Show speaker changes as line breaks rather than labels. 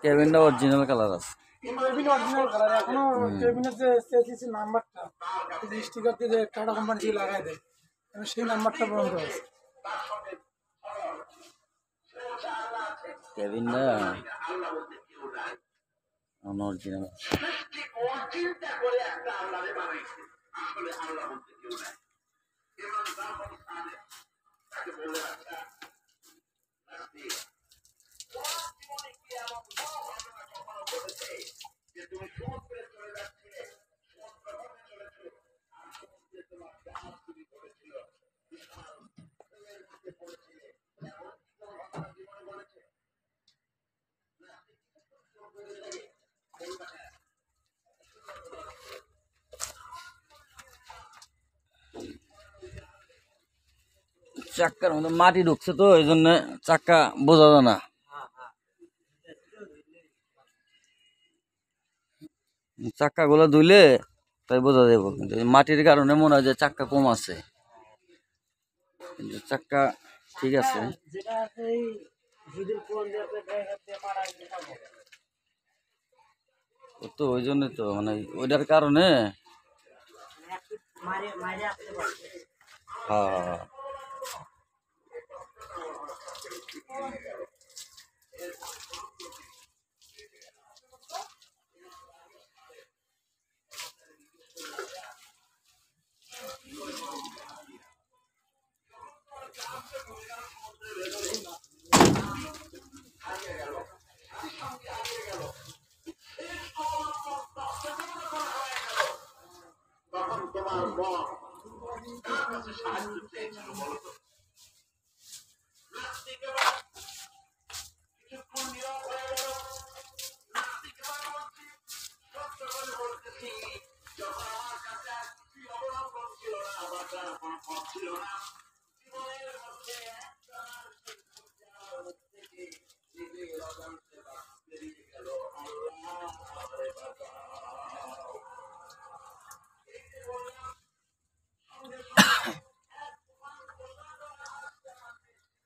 কেবিনটা original colour আছে।
Cabin original colour, এখনো কেবিনের যে সিসি নাম্বারটা স্টিকার দিয়ে টাটা কোম্পানি দিয়ে লাগাই দেয়, সেই নাম্বারটা পর্যন্ত আছে।
কেবিনটা অরিজিনাল চাক্কার মধ্যে মাটি ঢুকছে তো এই জন্য চাক্কা বোঝা যায় না। চাক্কা গুলো ধুইলে তাই বোঝা যাবো, কিন্তু মাটির কারণে মনে হয় যে চাক্কা কম আছে, কিন্তু চাক্কা ঠিক আছে। তো ওই জন্য তো মানে ওইটার কারণে হ্যাঁ